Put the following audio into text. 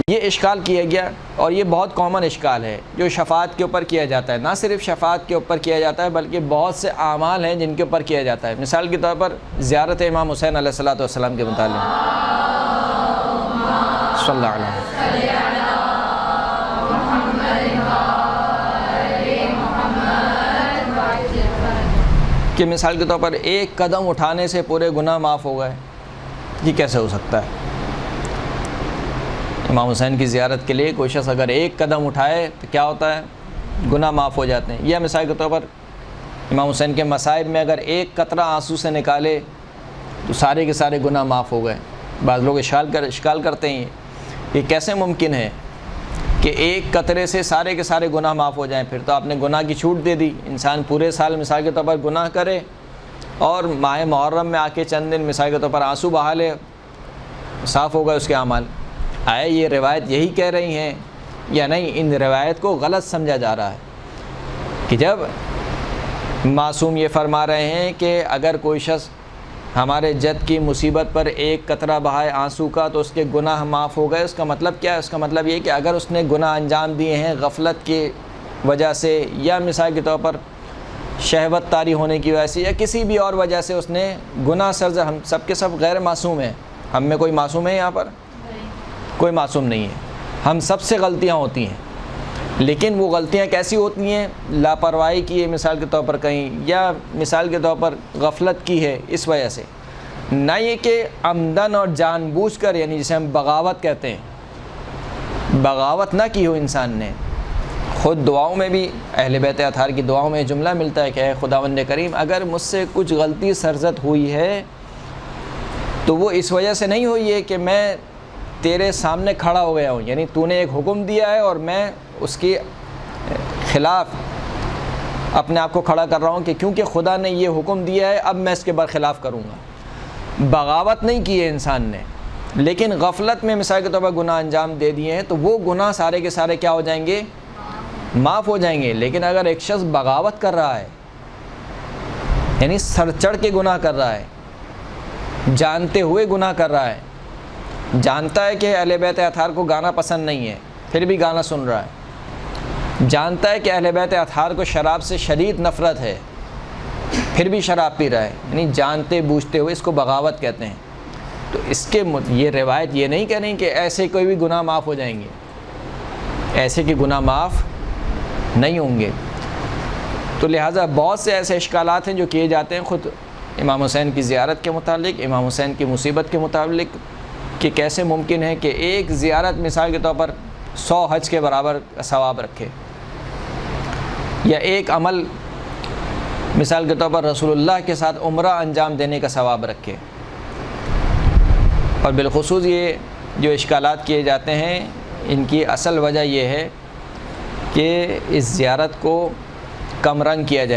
یہ اشکال کیا گیا، اور یہ بہت کامن اشکال ہے جو شفاعت کے اوپر کیا جاتا ہے۔ نہ صرف شفاعت کے اوپر کیا جاتا ہے بلکہ بہت سے اعمال ہیں جن کے اوپر کیا جاتا ہے۔ مثال کے طور پر زیارت امام حسین علیہ الصلوۃ والسلام کے متعلق صلی اللہ علیہ وسلم، کہ مثال کے طور پر ایک قدم اٹھانے سے پورے گناہ معاف ہو گئے۔ یہ کیسے ہو سکتا ہے؟ امام حسین کی زیارت کے لیے کوئی شخص اگر ایک قدم اٹھائے تو کیا ہوتا ہے؟ گناہ معاف ہو جاتے ہیں۔ یا مثال کے طور پر امام حسین کے مصائب میں اگر ایک قطرہ آنسو سے نکالے تو سارے کے سارے گناہ معاف ہو گئے۔ بعض لوگ اشکال کرتے ہیں یہ کیسے ممکن ہے کہ ایک قطرے سے سارے کے سارے گناہ معاف ہو جائیں؟ پھر تو آپ نے گناہ کی چھوٹ دے دی۔ انسان پورے سال مثال کے طور پر گناہ کرے اور ماہ محرم میں آ کے چند دن مثال کے طور پر آنسو بہا لے، صاف ہو گئے اس کے اعمال۔ آیا یہ روایت یہی کہہ رہی ہیں یا نہیں؟ ان روایت کو غلط سمجھا جا رہا ہے کہ جب معصوم یہ فرما رہے ہیں کہ اگر کوئی شخص ہمارے جد کی مصیبت پر ایک قطرہ بہائے آنسو کا تو اس کے گناہ معاف ہو گئے، اس کا مطلب کیا ہے؟ اس کا مطلب یہ کہ اگر اس نے گناہ انجام دیے ہیں غفلت کی وجہ سے، یا مثال کے طور پر شہوت طاری ہونے کی وجہ سے، یا کسی بھی اور وجہ سے اس نے گناہ ہم سب کے سب غیر معصوم ہیں۔ ہم میں کوئی معصوم ہے یہاں پر؟ کوئی معصوم نہیں ہے۔ ہم سب سے غلطیاں ہوتی ہیں، لیکن وہ غلطیاں کیسی ہوتی ہیں؟ لاپرواہی کی ہے مثال کے طور پر کہیں، یا مثال کے طور پر غفلت کی ہے اس وجہ سے، نہ یہ کہ عمدن اور جان بوجھ کر، یعنی جسے ہم بغاوت کہتے ہیں، بغاوت نہ کی ہو انسان نے۔ خود دعاؤں میں بھی اہل بیت اطہار کی دعاؤں میں جملہ ملتا ہے کہ اے خداوند کریم اگر مجھ سے کچھ غلطی سرزد ہوئی ہے تو وہ اس وجہ سے نہیں ہوئی ہے کہ میں تیرے سامنے کھڑا ہو گیا ہوں، یعنی تو نے ایک حکم دیا ہے اور میں اس کے خلاف اپنے آپ کو کھڑا کر رہا ہوں کہ کیونکہ خدا نے یہ حکم دیا ہے اب میں اس کے برخلاف کروں گا۔ بغاوت نہیں کی ہے انسان نے، لیکن غفلت میں مثال کے طور پر گناہ انجام دے دیے ہیں تو وہ گناہ سارے کے سارے کیا ہو جائیں گے؟ معاف ہو جائیں گے۔ لیکن اگر ایک شخص بغاوت کر رہا ہے، یعنی سر چڑھ کے گناہ کر رہا ہے، جانتے ہوئے گناہ کر رہا ہے، جانتا ہے کہ اہل بیت اطہار کو گانا پسند نہیں ہے پھر بھی گانا سن رہا ہے، جانتا ہے کہ اہل بیت اطہار کو شراب سے شدید نفرت ہے پھر بھی شراب پی رہا ہے، یعنی جانتے بوجھتے ہوئے، اس کو بغاوت کہتے ہیں۔ تو اس کے یہ روایت یہ نہیں کہہ رہی کہ ایسے کوئی بھی گناہ معاف ہو جائیں گے، ایسے کہ گناہ معاف نہیں ہوں گے۔ تو لہٰذا بہت سے ایسے اشکالات ہیں جو کیے جاتے ہیں خود امام حسین کی زیارت کے متعلق، امام حسین کی مصیبت کے متعلق، کہ کیسے ممکن ہے کہ ایک زیارت مثال کے طور پر 100 حج کے برابر ثواب رکھے، یا ایک عمل مثال کے طور پر رسول اللہ کے ساتھ عمرہ انجام دینے کا ثواب رکھے۔ اور بالخصوص یہ جو اشکالات کیے جاتے ہیں ان کی اصل وجہ یہ ہے کہ اس زیارت کو کم رنگ کیا جائے۔